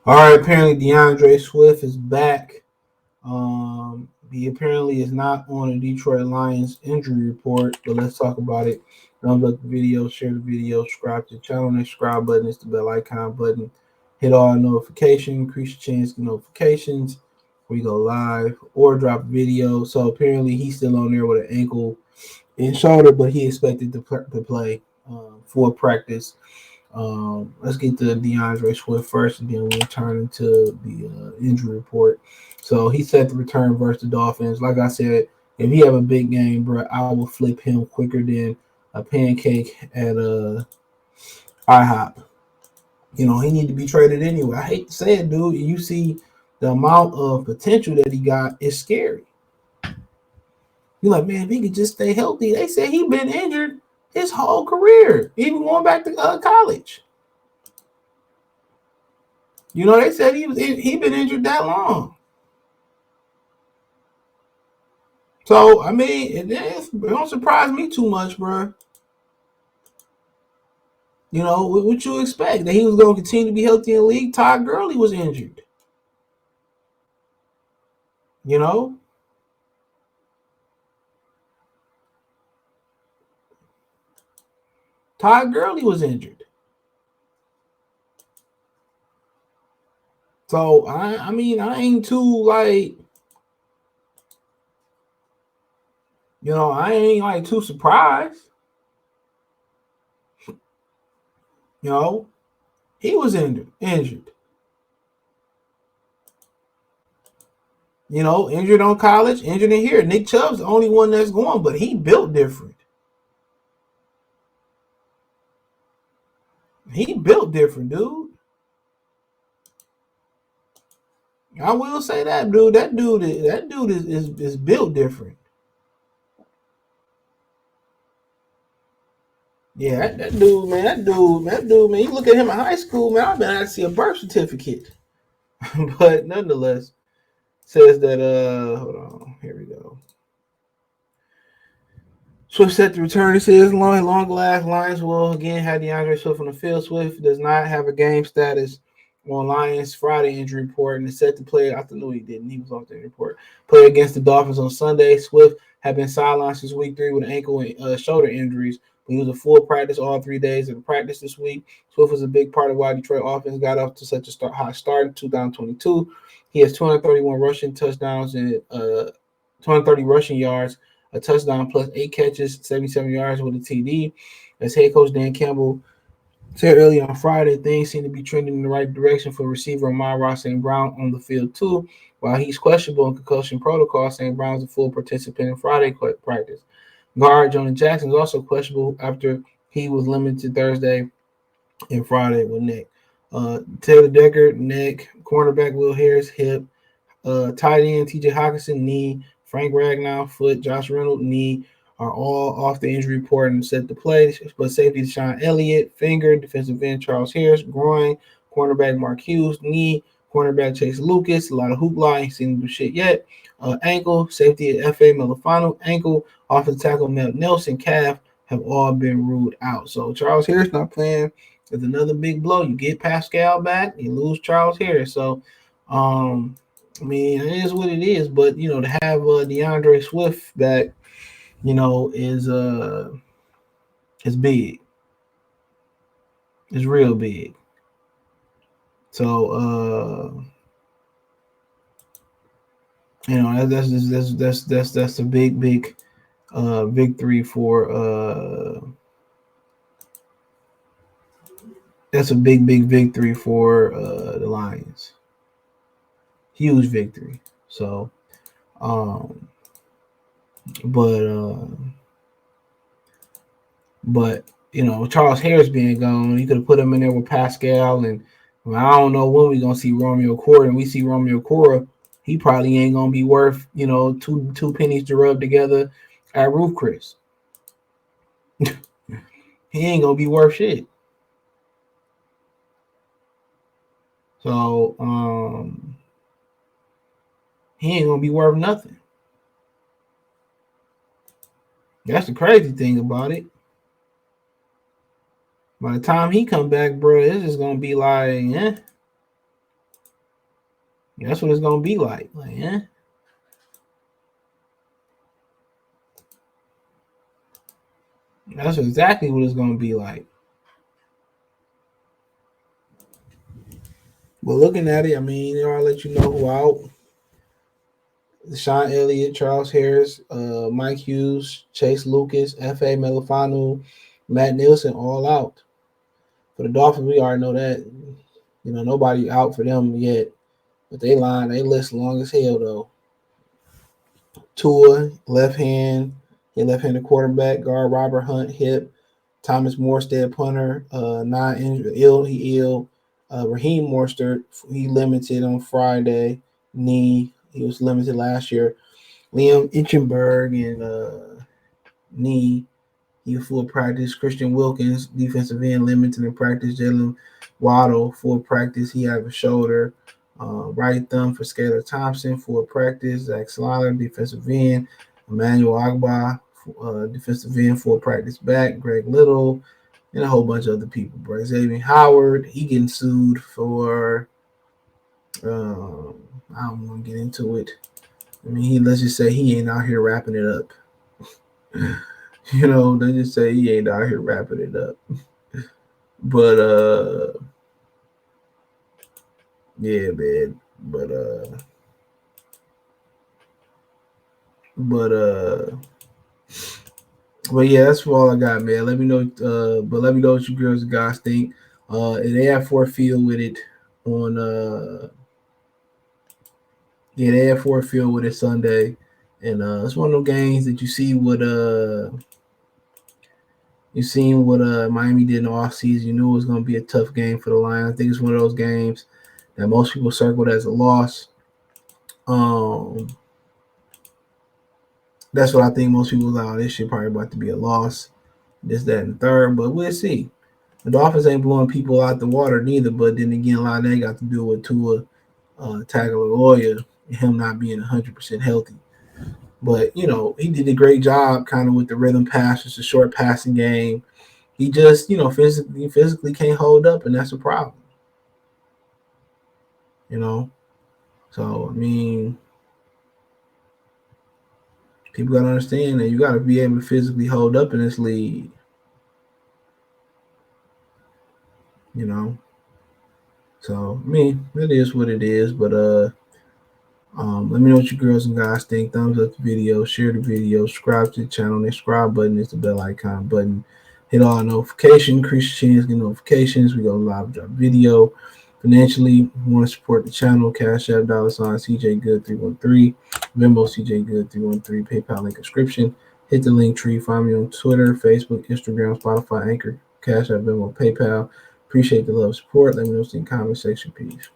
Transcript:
All right, apparently DeAndre Swift is back. He apparently is not on the Detroit Lions injury report, but let's talk about it. Thumbs up the video, share the video, subscribe to the channel. And the subscribe button is the bell icon button. Hit all notifications, increase your chance to get notifications. We go live or drop a video. So apparently he's still on there with an ankle and shoulder, but he expected to play for practice. Let's get to DeAndre Swift first, and then we'll turn into the injury report. So he set to return versus the Dolphins. Like I said, if he have a big game, bro, I will flip him quicker than a pancake at IHOP. He need to be traded anyway. I hate to say it, dude. You see the amount of potential that he got is scary. You're like, man, if he could just stay healthy. They said he been injured his whole career, even going back to college. They said he been injured that long. So I mean, it don't surprise me too much, bro. What you expect that he was going to continue to be healthy in the league? Todd Gurley was injured. You know, Todd Gurley was injured. So I mean, I ain't too like, I ain't like too surprised. You know, he was injured. Injured on college, injured in here. Nick Chubb's the only one that's going, but he built different. He built different, dude. I will say that, dude. That dude is built different. Yeah, that dude, man. That dude, man. You look at him in high school, man. I've been to see a birth certificate, but nonetheless, says that. Hold on. Here we go. Swift set to return. It says long last Lions will again have DeAndre Swift on the field. Swift does not have a game status on Lions Friday injury report and is set to play. I know he didn't. He was off the report. Play against the Dolphins on Sunday. Swift had been sidelined since week 3 with ankle and shoulder injuries. But he was a full practice all 3 days of the practice this week. Swift was a big part of why Detroit offense got off to such a hot start in 2022. He has 231 rushing touchdowns and 230 rushing yards, a touchdown plus 8 catches, 77 yards with a TD. As head coach Dan Campbell said earlier on Friday, things seem to be trending in the right direction for receiver Amon-Ra St. Brown on the field too. While he's questionable in concussion protocol, St. Brown's a full participant in Friday practice. Guard Jonah Jackson is also questionable after he was limited Thursday and Friday with neck. Taylor Decker, neck. Cornerback Will Harris, hip. Tight end TJ Hawkinson, knee. Frank Ragnow, foot. Josh Reynolds, knee, are all off the injury report and set to play. But safety Sean Elliott, finger. Defensive end Charles Harris, groin. Cornerback Mark Hughes, knee. Cornerback Chase Lucas, a lot of hoopla, ain't seen him do shit yet. Ankle. Safety F.A. Melifano, ankle. Offensive tackle Mel Nelson, calf, have all been ruled out. So Charles Harris not playing. It's another big blow. You get Pascal back, you lose Charles Harris. So, I mean, it is what it is. But to have DeAndre Swift back, is big. It's real big. So, that's a big victory for that's a big victory for the Lions. Huge victory. So, um, but Charles Harris being gone, you could have put him in there with Pascal, and I don't know when we're gonna see Romeo Cora. And we see Romeo Cora, he probably ain't gonna be worth two pennies to rub together at Roof Chris. He ain't gonna be worth shit. So he ain't gonna be worth nothing. That's the crazy thing about it. By the time he come back, bro, it's just gonna be like, That's what it's gonna be like. Like, yeah. That's exactly what it's gonna be like. But looking at it, I mean, I'll let you know who out. Sean Elliott, Charles Harris, Mike Hughes, Chase Lucas, F.A. Melifanu, Matt Nielsen, all out. For the Dolphins, we already know that. Nobody out for them yet. But they list long as hell though. Tua, left-handed quarterback, guard Robert Hunt, hip, Thomas Morstead, punter, non-injured, ill. Raheem Mostert, he limited on Friday, knee. He was limited last year. Liam Eichenberg and knee. He full practice. Christian Wilkins, defensive end, limited in practice. Jalen Waddle, full practice. He had a shoulder. Right thumb for Scalar Thompson, full practice. Zach Slyler, defensive end. Emmanuel Agba, defensive end, full practice back. Greg Little, and a whole bunch of other people. Bro. Xavier Howard, he getting sued for. I don't want to get into it. I mean, let's just say he ain't out here wrapping it up. They just say he ain't out here wrapping it up. But yeah, man. But but yeah, that's all I got, man. Let me know. Let me know what you girls and guys think. And they have Ford Field with it on. Yeah, they have Ford Field with it Sunday, and it's one of those games that you seen what Miami did in the offseason. You knew it was going to be a tough game for the Lions. I think it's one of those games that most people circled as a loss. That's what I think most people are. This shit probably about to be a loss. This, that, and the third, but we'll see. The Dolphins ain't blowing people out the water neither, but then again, a lot of that got to do with Tua Tagovailoa and him not being 100% healthy. But, he did a great job kind of with the rhythm passes, the short passing game. He just, physically can't hold up, and that's a problem. So, I mean, people got to understand that you got to be able to physically hold up in this league. So, I mean, it is what it is. But let me know what you girls and guys think. Thumbs up the video, share the video, subscribe to the channel. The subscribe button is the bell icon button. Hit all notifications, increase your chance, get notifications. We go live drop video. Financially, you want to support the channel, Cash App, $ CJ Good 313, Venmo CJ Good 313, PayPal link description. Hit the link tree. Find me on Twitter, Facebook, Instagram, Spotify, Anchor, Cash App, Venmo, PayPal. Appreciate the love, support. Let me know in the comment section. Peace.